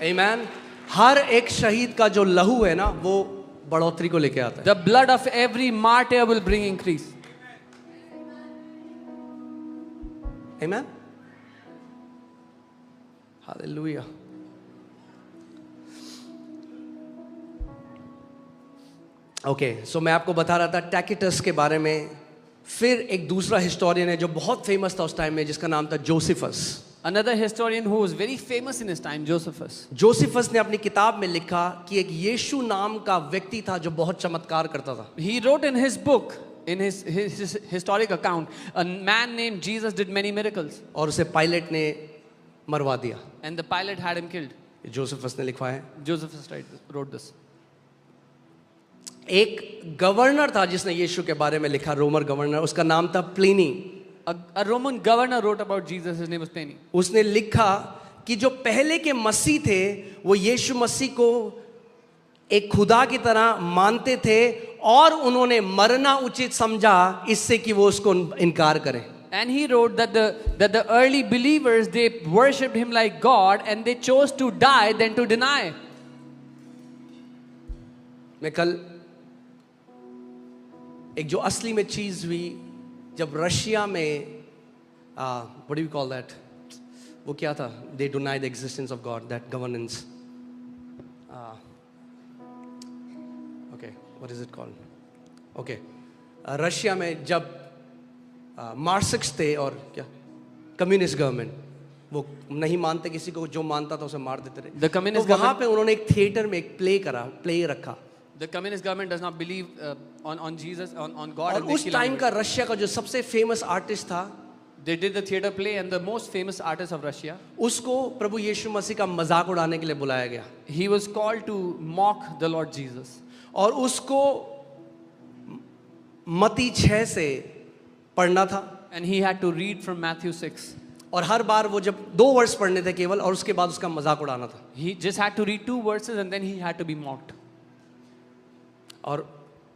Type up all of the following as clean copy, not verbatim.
Amen. हर एक शहीद का जो लहू है ना वो बढ़ोतरी को लेके आता है. The blood of every martyr will bring increase. Amen. Hallelujah. Okay, so मैं आपको बता रहा था टैकिटस के बारे में. फिर एक दूसरा हिस्टोरियन है जो बहुत फेमस था उस टाइम में, जिसका नाम था Josephus. Another historian who was very famous in his time, Josephus. Josephus ने अपनी किताब में लिखा कि एक यीशु नाम का व्यक्ति था जो बहुत चमत्कार करता था. He wrote in his book, in his historic account, a man named Jesus did many miracles. और उसे पायलट ने मरवा दिया. And the pilot had him killed. Josephus ने लिखा है. Josephus wrote this. एक गवर्नर था जिसने यीशु के बारे में लिखा, रोमन गवर्नर, उसका नाम था Pliny. A Roman governor wrote about Jesus. His name was Pliny. उसने लिखा कि जो पहले के मसीह थे वो यीशु मसीह को एक खुदा की तरह मानते थे और उन्होंने मरना उचित समझा इससे कि वो उसको इनकार करें. And he wrote that the early believers, they worshipped him like God and they chose to die than to deny. मैं कल एक जो असली में चीज हुई जब रशिया में what do you call that, वो क्या था, they deny the existence of God, that governance, okay, what is it called, okay, Russia में जब मार्क्सिस्ट थे और क्या कम्युनिस्ट गवर्नमेंट, वो नहीं मानते किसी को, जो मानता था उसे मार देते रहे. The communist तो वहाँ पे उन्होंने एक थिएटर में एक प्ले रखा. The communist government does not believe on Jesus, on God. और उस टाइम का रशिया का जो सबसे फेमस आर्टिस्ट था, they did the theater play and the most famous artist of Russia, उसको प्रभु यीशु मसीह का मजाक उड़ाने के लिए बुलाया गया. he was called to mock the Lord Jesus. और उसको मत्ती 6 से पढ़ना था. And he had to read from Matthew 6. और हर बार वो जब 2 वर्स पढ़ने थे केवल, और उसके बाद उसका मजाक उड़ाना था. He just had to read 2 verses and then he had to be mocked. और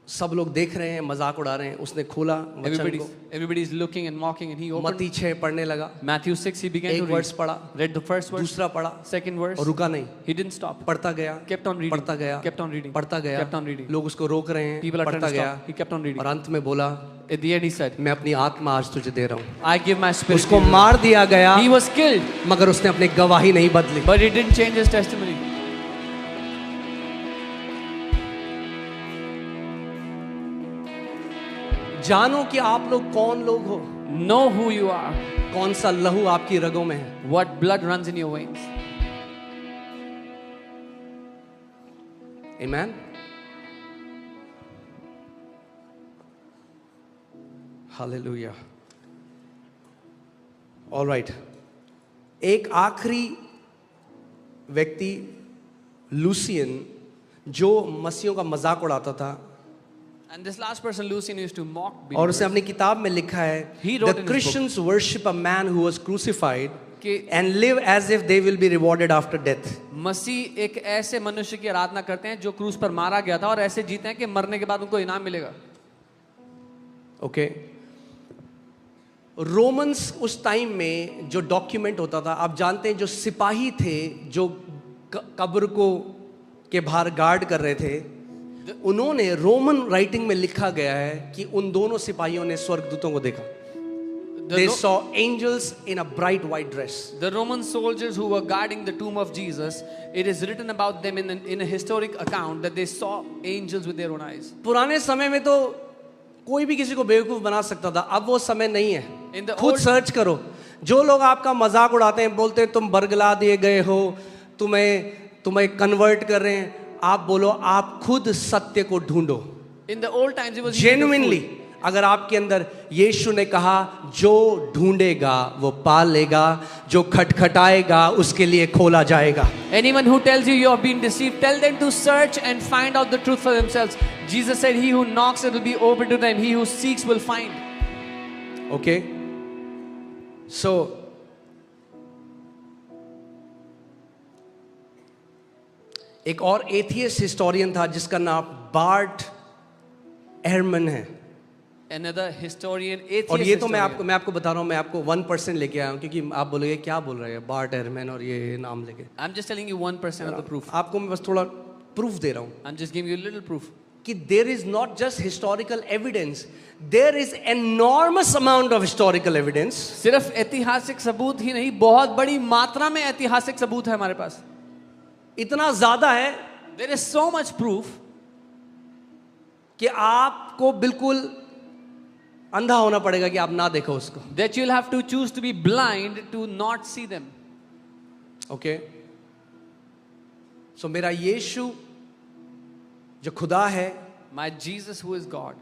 सब लोग देख रहे हैं, मजाक उड़ा रहे हैं. उसने खोला वचन को, Everybody is looking and mocking and he opened मत्ती 6 पढ़ने लगा. Matthew 6. He began to एक वर्स पढ़ा, read the first verse, दूसरा पढ़ा second verse, और रुका नहीं. he didn't stop, पढ़ता गया, kept on reading, पढ़ता गया, kept on reading, पढ़ता गया. kept on reading. लोग उसको रोक रहे हैं, People are trying पढ़ता to गया. stop. He kept on reading. और अंत में बोला, At the end he said, मैं अपनी आत्मा आज तुझे दे रहा हूँ. I give my spirit उसको to you. मार दिया गया, He was killed, मगर उसने अपनी गवाही नहीं बदली. but he didn't change his testimony. जानो कि आप लोग कौन लोग हो, Know who you are, कौन सा लहू आपकी रगों में है. what blood runs in your veins. Amen. Hallelujah. All right. एक आखिरी व्यक्ति लूसियन जो मसीहों का मजाक उड़ाता था, And this last person, Lucian, used to mock और believers. उसने अपनी किताब में लिखा है, He wrote the in his Christians worship a man who was crucified कि and live as if they will be rewarded after death. मसीह एक ऐसे मनुष्य की आराधना करते हैं जो क्रूस पर मारा गया था और ऐसे जीते हैं कि मरने के बाद उनको इनाम मिलेगा. ओके. रोमन्स उस टाइम में जो डॉक्यूमेंट होता था, आप जानते हैं जो सिपाही थे जो कब्र को के बाहर गार्ड कर रहे थे, उन्होंने रोमन राइटिंग में लिखा गया है कि उन दोनों सिपाहियों ने स्वर्गदूतों को देखा. They saw angels in a bright white dress. The Roman soldiers who were guarding the tomb of Jesus, it is written about them in a historic account that they saw angels with their own eyes. पुराने समय में तो कोई भी किसी को बेवकूफ बना सकता था, अब वो समय नहीं है. खुद old- सर्च करो. जो लोग आपका मजाक उड़ाते हैं, बोलते हैं तुम बरगला दिए गए हो, तुम्हें कन्वर्ट कर रहे हैं, आप बोलो आप खुद सत्य को ढूंढो. In the old times it was genuinely अगर आपके अंदर यीशु ने कहा जो ढूंढेगा वो पा लेगा, जो खटखटाएगा उसके लिए खोला जाएगा. Anyone who tells you have been deceived, tell them to search and find out the truth for themselves. Jesus said, he who knocks, it will be open to them. He who seeks will find. Okay? So, एक और atheist historian था जिसका नाम BART एहरमन है. another historian, atheist और ये तो historian. मैं आपको बता रहा हूँ, मैं आपको 1% लेके आया हूँ, क्योंकि आप बोलोगे क्या बोल रहे हैं बार्ट एहरमैन और ये नाम लेके। I'm just telling you 1% of the proof. आपको मैं बस थोड़ा प्रूफ दे रहा हूँ I'm just giving you a little proof. कि there is not just historical evidence, there is enormous amount of historical evidence. सिर्फ ऐतिहासिक सबूत ही नहीं, बहुत बड़ी मात्रा में ऐतिहासिक सबूत है हमारे पास। इतना ज्यादा है There is so much proof कि आपको बिल्कुल अंधा होना पड़ेगा कि आप ना देखो उसको। that you'll have to choose to be blind to not see them. Okay so मेरा यीशु जो खुदा है, My Jesus who is God.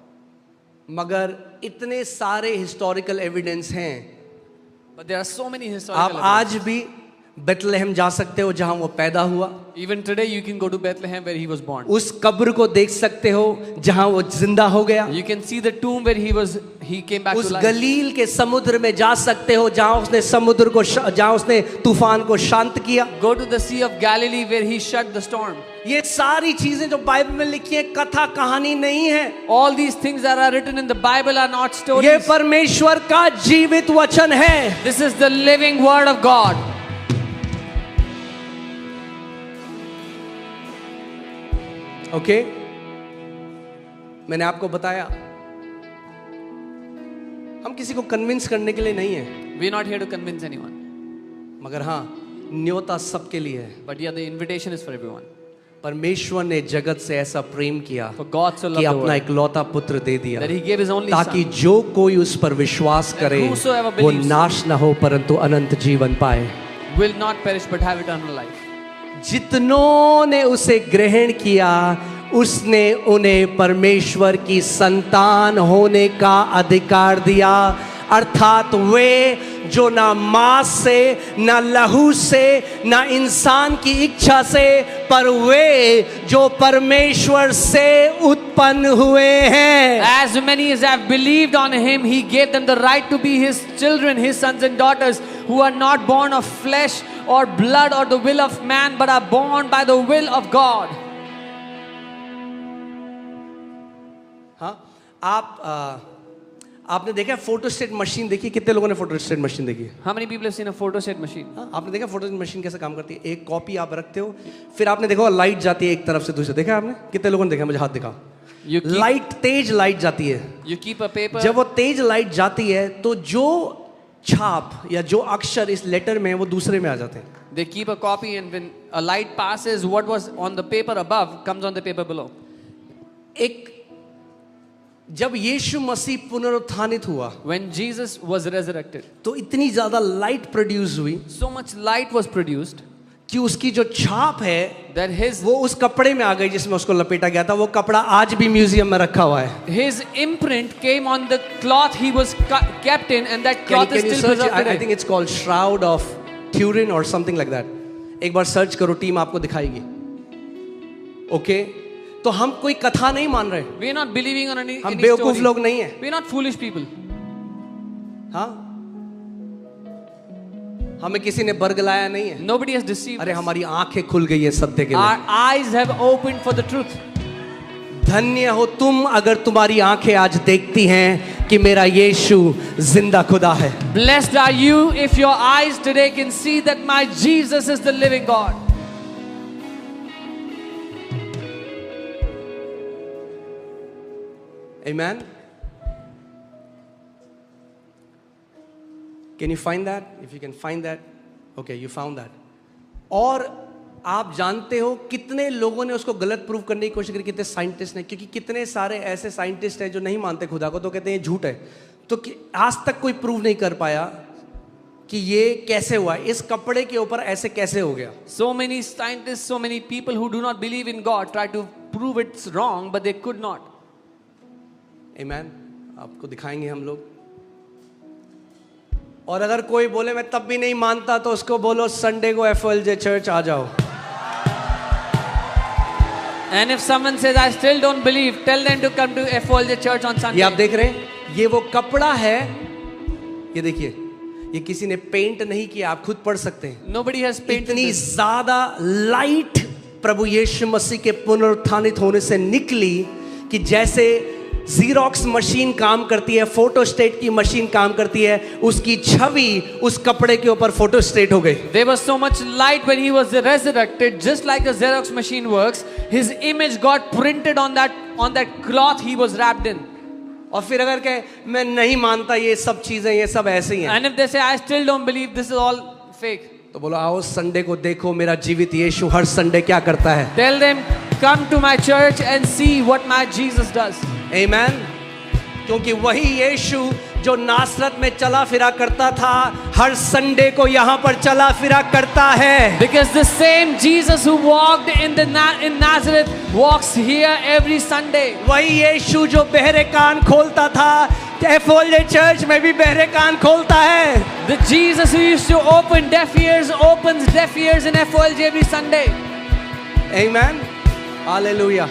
मगर इतने सारे हिस्टोरिकल एविडेंस हैं। But there are so many आप historical आज भी बेथलेहम जा सकते हो जहां वो पैदा हुआ, evidence. Even today you can go to Bethlehem where he was born. उस कब्र को देख सकते हो जहां वो जिंदा हो गया, You can see the tomb where he came back उस to life. गलील के समुद्र में जा सकते हो जहां उसने समुद्र को जहां उसने तूफान को शांत किया। Go to the Sea of Galilee where he shut the storm. ये सारी चीजें जो बाइबल में लिखी है कथा कहानी नहीं है, All these things that are written in the Bible are not ये stories. परमेश्वर का जीवित वचन है। This is the living word of God. Okay मैंने आपको बताया, हम किसी को कन्विंस करने के लिए नहीं है, We're not here to convince anyone. मगर हाँ न्योता सबके लिए है। But yeah, the invitation is for everyone. परमेश्वर ने जगत से ऐसा प्रेम किया For God so loved कि the अपना world इकलौता पुत्र दे दिया, that he gave his only ताकि son. जो कोई उस पर विश्वास करे whosoever वो believes नाश न हो परंतु अनंत जीवन पाए। Will not perish but have eternal life. जितनों ने उसे ग्रहण किया उसने उन्हें परमेश्वर की संतान होने का अधिकार दिया, अर्थात वे जो ना मांस से ना लहू से ना इंसान की इच्छा से, पर वे जो परमेश्वर से उत्पन्न हुए हैं। As many as have believed on him, he gave them the right to be his children, his sons and daughters, who are not born of flesh or blood or the will of man, but are born by the will of God. हाँ आपने देखा photostat machine देखी? कितने लोगों ने photostat machine देखी है? How many people have seen a photostat machine? हाँ, आपने देखा फोटोस्टेट मशीन कैसे काम करती है? एक कॉपी आप रखते हो, फिर आपने देखा लाइट जाती है एक तरफ से दूसरे, देखा आपने? कितने लोगों ने देखा? मुझे हाथ दिखाओ। लाइट तेज लाइट जाती है। You keep a paper. जब वो तेज लाइट जाती है तो जो छाप या जो अक्षर इस लेटर में है वो दूसरे में आ जाते हैं। They keep a copy, and when a light passes, what was on the paper above comes on the paper below. एक जब यीशु मसीह पुनरुत्थानित हुआ, When Jesus was resurrected, तो इतनी ज्यादा लाइट प्रोड्यूस हुई so much light was produced कि उसकी जो छाप है that वो उस कपड़े में आ गई जिसमें उसको लपेटा गया था। वो कपड़ा आज भी म्यूजियम में रखा हुआ है। his imprint came on the cloth he was kept in, and that cloth is still preserved I today. think it's called Shroud of Turin or something like that. एक बार सर्च करो, टीम आपको दिखाएगी। Okay तो हम कोई कथा नहीं मान रहे, We are not believing on any हम any बेवकूफ story. लोग नहीं है। We are not foolish people. हाँ हमें किसी ने बरगलाया नहीं है। Nobody has deceived अरे us. हमारी आंखें खुल गई है सत्य के लिए। Our eyes have opened for the truth. धन्य हो तुम अगर तुम्हारी आंखें आज देखती हैं कि मेरा यीशु जिंदा खुदा है। Blessed are you if your eyes today can see that my Jesus is the living God. Amen. Can you find that? If you can find that, okay, you found that. और आप जानते हो कितने लोगों ने उसको गलत प्रूव करने की कोशिश की, कितने साइंटिस्ट ने, क्योंकि कितने सारे ऐसे साइंटिस्ट हैं जो नहीं मानते खुदा को, तो कहते हैं झूठ है। तो आज तक कोई प्रूव नहीं कर पाया कि ये कैसे हुआ, इस कपड़े के ऊपर ऐसे कैसे हो गया। So many scientists, so many people who do not believe in God try to prove it's wrong, but they could not. Amen. आपको दिखाएंगे हम लोग। और अगर कोई बोले मैं तब भी नहीं मानता, तो उसको बोलो संडे को FOLJ चर्च आ जाओ। And if someone says I still don't believe, tell them to come to FOLJ church on Sunday. ये आप देख रहे हैं, ये वो कपड़ा है, ये देखिए, ये किसी ने पेंट नहीं किया, आप खुद पढ़ सकते हैं। Nobody has painted इतनी this. ज्यादा लाइट प्रभु यीशु मसीह के पुनरुत्थानित होने से निकली कि जैसे जीरोक्स मशीन काम करती है, फोटोस्टेट की मशीन काम करती है, उसकी छवि उस कपड़े के ऊपर फोटोस्टेट हो गई। There was so much light when he was resurrected, just like a Xerox machine works. His image got printed on that cloth he was wrapped in. और फिर अगर कहे मैं नहीं मानता ये सब चीजें, ये सब ऐसे ही हैं, And if they say, I still don't believe, this is all fake, तो बोलो आओ संडे को देखो मेरा जीवित यीशु हर संडे क्या करता है। tell them, come to my church and see what my Jesus does. आमेन। क्योंकि वही यीशु जो नासरत में चला फिरा करता था, हर संडे को यहाँ पर चला फिरा करता है। Because the same Jesus who walked in Nazareth walks here every Sunday. वही यीशु जो बहरे कान खोलता था, एफओएलजे चर्च में भी बहरे कान खोलता है। The Jesus who used to open deaf ears opens deaf ears in FOLJ every Sunday. Amen, hallelujah.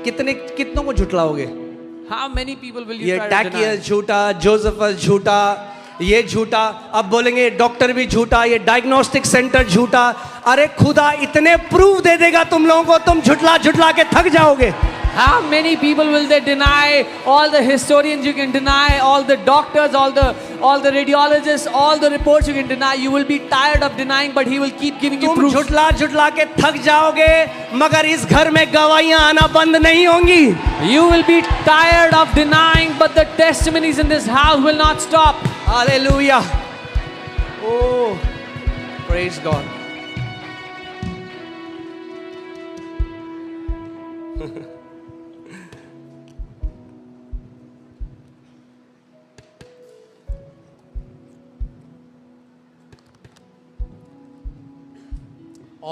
कितनों को झुठलाओगे? How many people will you ये try to deny? टैकियस झूठा, जोसेफस झूठा, ये झूठा, अब बोलेंगे डॉक्टर भी झूठा, ये डायग्नोस्टिक सेंटर झूठा। अरे खुदा इतने प्रूफ दे देगा तुम लोगों को, तुम झुठला झुठला के थक जाओगे। How many people will they deny? All the historians you can deny, all the doctors, all the radiologists, all the reports you can deny. You will be tired of denying, but he will keep giving you तुम proof. झुठला झुठला के थक जाओगे, मगर इस घर में गवाहियां आना बंद नहीं होंगी। You will be tired of denying, but the testimonies in this house will not stop. Hallelujah. Oh, praise God.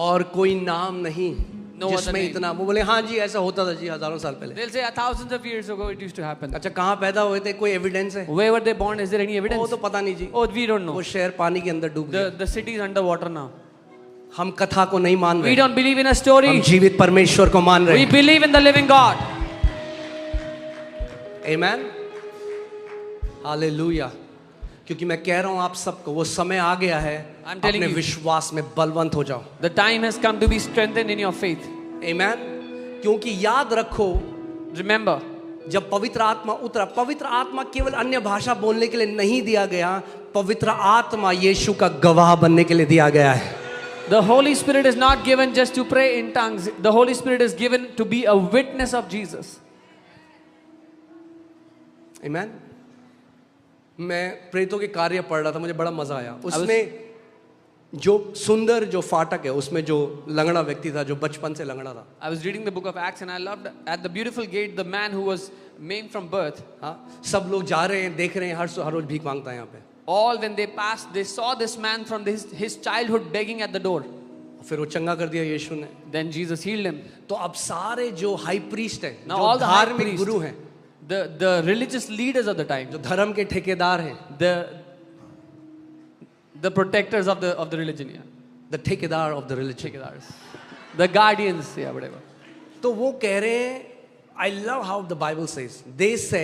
और कोई नाम नहीं No other जिसमें name. इतना, वो बोले हाँ जी ऐसा होता था जी हजारों साल पहले। They'll say thousands of years ago it used to happen. अच्छा कहाँ पैदा हुए थे, कोई एविडेंस है? Where were they born? Is there any वो evidence? तो पता नहीं जी, Oh, we don't know. वो शहर पानी के अंदर डूब गया। The city is underwater now. हम कथा को नहीं मान We रहे, don't believe in a हम story. जीवित परमेश्वर को मान रहे We हैं। believe in the living God. Amen, hallelujah. क्योंकि मैं कह रहा हूं आप सबको, वो समय आ गया है, I'm telling अपने you. विश्वास में बलवंत हो जाओ। The time has come to be strengthened in your faith. आमेन। क्योंकि याद रखो, Remember, जब पवित्र आत्मा उतरा, पवित्र आत्मा केवल अन्य भाषा बोलने के लिए नहीं दिया गया, पवित्र आत्मा यीशु का गवाह बनने के लिए दिया गया है। the Holy Spirit is not given just to pray in tongues. The Holy Spirit is given to be a witness of Jesus. आमेन। मैं प्रेतों के कार्य पढ़ रहा था, मुझे बड़ा मजा आया। उसमें जो सुंदर जो फाटक है, उसमें जो लंगड़ा व्यक्ति था, जो बचपन से लंगड़ा था। I was reading the book of Acts and I loved at the beautiful gate the man who was maimed from birth. हाँ, सब लोग जा रहे हैं, देख रहे हैं, हर रोज भीख मांगता है यहाँ पे। All when they passed, they saw this man from his childhood begging at the door. फिर वो चंगा कर दिया यीशु ने। Then Jesus healed him. तो अब सारे जो हाई प्रीस्ट हैं, Now जो all the high धार्मिक priests, गुरु हैं, the religious leaders of the time, जो धर्म के ठेकेदार हैं, the protectors of the religion, yeah, the ठेकेदार ऑफ द रिलीजन, ठेकेदार्स, the guardians, yeah, whatever. तो वो कह रहे हैं, I love how the Bible says, they say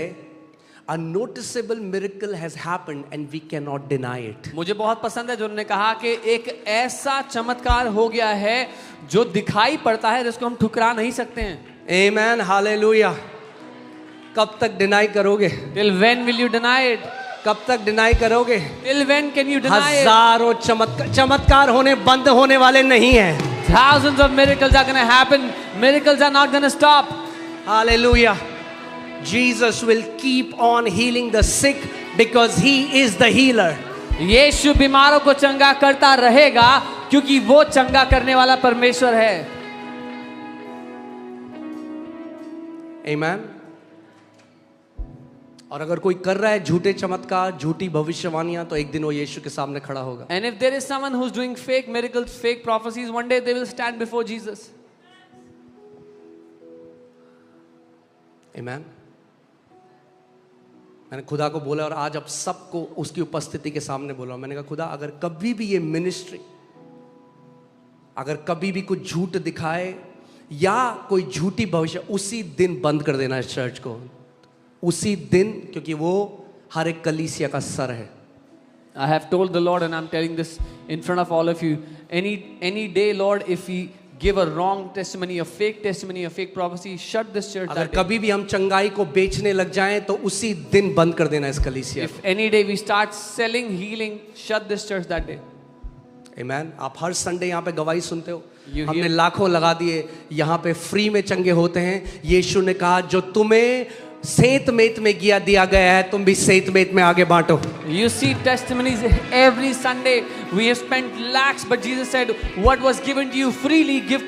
a noticeable miracle has happened and we cannot deny it. मुझे बहुत पसंद है जो उन्होंने कहा कि एक ऐसा चमत्कार हो गया है जो दिखाई पड़ता है जिसको हम ठुकरा नहीं सकते हैं। Amen, hallelujah. कब तक डिनाई करोगे? Till when will you deny it? कब तक डिनाई करोगे? Till when can you deny it? हजारों चमत्कार होने बंद होने वाले नहीं हैं। Thousands of miracles are going to happen. Miracles are not going to stop. Hallelujah. Jesus will keep on healing the sick because he is the healer. यीशु बीमारों को चंगा करता रहेगा क्योंकि वो चंगा करने वाला परमेश्वर है। Amen. और अगर कोई कर रहा है झूठे चमत्कार, झूठी भविष्यवाणियां, तो एक दिन वो यीशु के सामने खड़ा होगा। And if there is someone who's doing fake miracles, fake prophecies, one day they will stand before Jesus. Amen. मैंने खुदा को बोला और आज अब सबको उसकी उपस्थिति के सामने बोला। मैंने कहा खुदा, अगर कभी भी ये मिनिस्ट्री, अगर कभी भी कुछ झूठ दिखाए या कोई झूठी भविष्य, उसी दिन बंद कर देना इस चर्च को, उसी दिन, क्योंकि वो हर एक कलीसिया का सर है। I have told the Lord and I'm telling this in front of all of you, any day, Lord, if we give a wrong testimony, a fake testimony, a fake prophecy, shut this church अगर that day. कभी भी हम चंगाई को बेचने लग जाएं तो उसी दिन बंद कर देना इस कलीसिया If any day we start selling healing, shut this church that day. को। आमीन। आप हर संडे यहाँ पे गवाही सुनते हो, You हमने hear- लाखों लगा दिए, यहाँ पे फ्री में चंगे होते हैं। यीशु ने कहा जो तुम्हें सेत मेत में दिया गया है तुम भी सेत मेत में आगे बांटो। You see testimonies every Sunday. We have spent lakhs, but Jesus said, what was given to you freely, give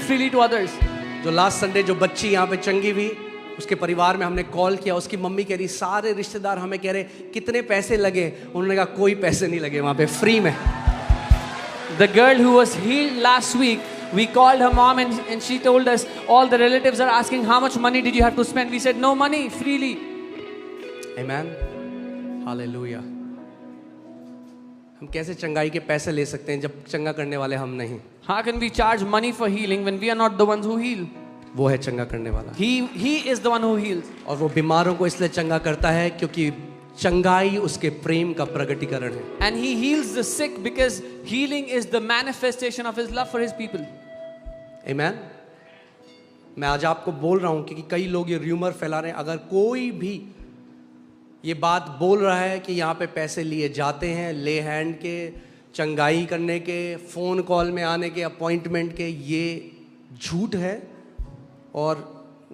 freely to others. जो लास्ट संडे जो बच्ची यहाँ पे चंगी हुई, उसके परिवार में हमने कॉल किया, उसकी मम्मी कह रही सारे रिश्तेदार हमें कह रहे कितने पैसे लगे, उन्होंने कहा कोई पैसे नहीं लगे, वहाँ पे फ्री में। The girl who was healed last week, we called her mom and she told us, all the relatives are asking, how much money did you have to spend? We said, no money, freely. आमीन, hallelujah. हम कैसे चंगाई के पैसे ले सकते हैं जब चंगा करने वाले हम नहीं? How can we charge money for healing when we are not the ones who heal? वो है चंगा करने वाला। He is the one who heals. और वो बीमारों को इसलिए चंगा करता है क्योंकि चंगाई उसके प्रेम का प्रगटीकरण है। And he heals the sick because healing is the manifestation of his love for his people. आमीन। मैं आज आपको बोल रहा हूं क्योंकि कई लोग ये र्यूमर फैला रहे हैं, अगर कोई भी ये बात बोल रहा है कि यहाँ पे पैसे लिए जाते हैं ले हैंड के, चंगाई करने के, फ़ोन कॉल में आने के, अपॉइंटमेंट के, ये झूठ है। और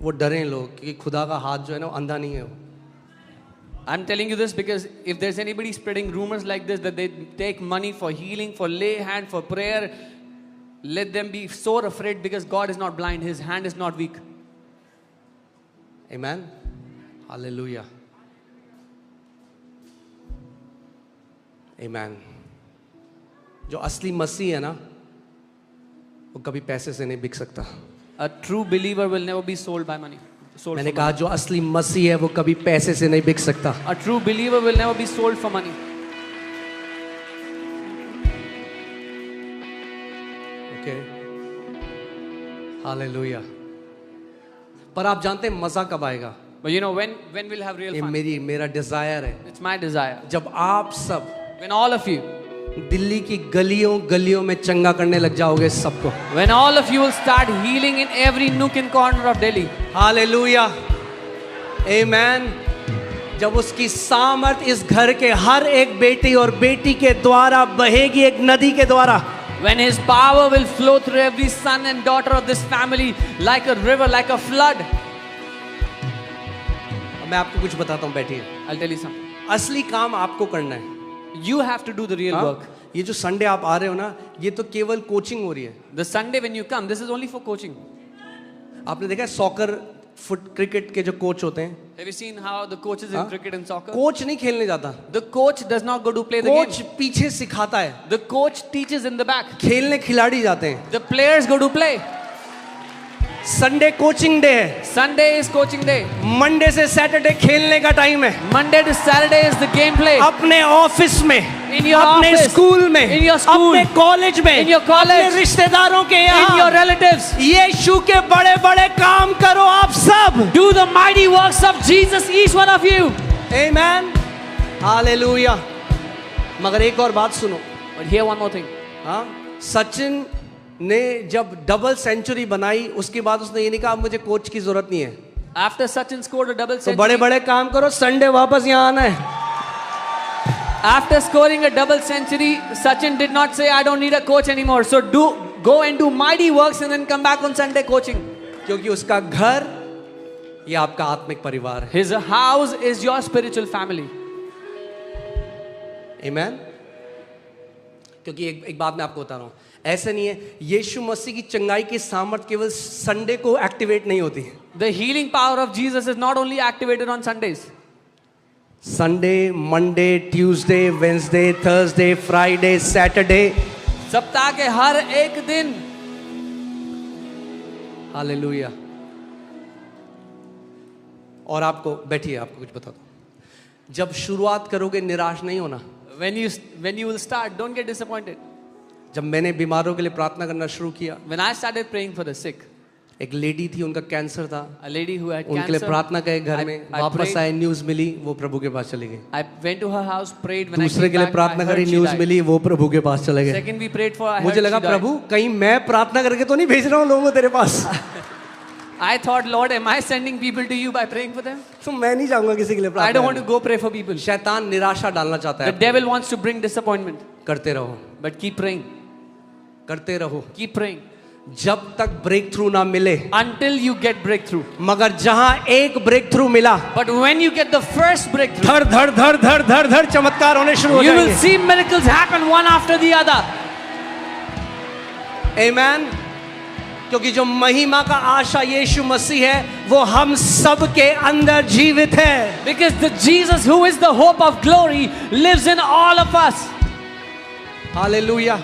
वो डरें लोग क्योंकि खुदा का हाथ जो है ना वो अंधा नहीं है। I'm telling you this because if there's anybody spreading rumors like this that they take money for healing, for lay hand, for prayer, let them be so afraid because God is not blind, his hand is not weak. आमीन, hallelujah, आमीन। जो असली मसीह है ना वो कभी पैसे से नहीं बिक सकता। A true believer will never be sold by money. Sold मैंने for कहा money. जो असली मसीह है वो कभी पैसे से नहीं बिक सकता। A true believer will never be sold for money. Okay, hallelujah. पर आप जानते हैं मजा कब आएगा? But you know when we'll have real ये fun? मेरा डिजायर है, It's my desire. जब आप सब When all of you, Delhi की गलियों में चंगा करने लग जाओगे सबको। when all of you will start healing in every nook and corner of Delhi. Hallelujah, आमीन। जब उसकी सामर्थ इस घर के हर एक बेटी और बेटी के द्वारा बहेगी एक नदी के द्वारा। When his power will flow through every son and daughter of this family like a river, like a flood. मैं आपको कुछ बताता हूँ, बैठिए। I'll tell you something. असली काम आपको करना है। You have to do the real work. ये जो संडे आप आ रहे हो ना, ये तो केवल कोचिंग हो रही है। The Sunday when you come, this is only for coaching. आपने देखा है सॉकर क्रिकेट के जो कोच होते हैं, Have you seen how the coaches in cricket and soccer? Coach नहीं खेलने जाता, The coach does not go to play the coach game. पीछे सिखाता है। The coach teaches in the back. खेलने खिलाड़ी जाते हैं। The players go to play. Sunday coaching day है, Sunday is coaching day. Monday से सैटरडे खेलने का टाइम है। Monday to Saturday is the game play. अपने ऑफिस में, In your अपने office, स्कूल में, in your school, अपने कॉलेज में, in your college, अपने रिश्तेदारों के In your यहाँ relatives. यीशु के बड़े बड़े काम करो आप सब। Do the mighty works of Jesus, each one of you. आमीन, हालेलुया। मगर एक और बात सुनो, But here one more thing. हाँ, सचिन ने जब डबल सेंचुरी बनाई उसके बाद उसने ये नहीं कहा अब मुझे कोच की जरूरत नहीं है, After Sachin scored a double तो century, बड़े बड़े काम करो, संडे वापस यहाँ आना है। after scoring a double century, Sachin did not say, I don't need a coach anymore. So go and do mighty works and then come back on Sunday coaching. क्योंकि उसका घर ये आपका आत्मिक परिवार है। His house is your spiritual family. आमीन। क्योंकि एक बात मैं आपको बता रहा हूँ, ऐसा नहीं है यीशु मसीह की चंगाई की सामर्थ केवल संडे को एक्टिवेट नहीं होती। The healing power of Jesus is not only activated on Sundays. Sunday, Monday, Tuesday, Wednesday, Thursday, Friday, Saturday, सप्ताह के हर एक दिन। हालेलुया। और आपको बैठिए, आपको कुछ बताता हूँ, जब शुरुआत करोगे निराश नहीं होना। When you will start, don't get disappointed. जब मैंने बीमारों के लिए प्रार्थना करना शुरू किया, When I started praying for the sick, एक लेडी थी, उनका कैंसर था, A lady who had उनके लिए cancer. प्रार्थना करे घर में, I वापस prayed. आए, न्यूज मिली, वो प्रभु के पास चले गए। I went to her house, prayed. When I दूसरे came के लिए back, I प्रार्थना करी, heard she न्यूज died. मिली, वो प्रभु के पास चले गए। Second, we prayed for her. I मुझे heard लगा she died. प्रभु कहीं मैं प्रार्थना करके तो नहीं भेज रहा हूँ लोगों को तेरे पास। I thought, Lord, am I sending people to you by praying for them? तो मैं नहीं जाऊंगा किसी के लिए I प्रार्थना don't want to करने। go pray for people. शैतान निराशा डालना चाहता The है। devil wants to bring disappointment. करते रहो, But keep praying. करते रहो, Keep praying. जब तक ब्रेक थ्रू ना मिले। Until you get breakthrough. मगर जहां एक ब्रेक थ्रू मिला, But when you get the first breakthrough, धड़ धड़ धड़ धड़ धड़ धड़ चमत्कार होने शुरू हो you will जाएंगे। see miracles happen one after the other. आमेन। क्योंकि जो महिमा का आशा यीशु मसीह है, वो हम सब के अंदर जीवित है। Because the Jesus who is the hope of glory lives in all of us. Hallelujah.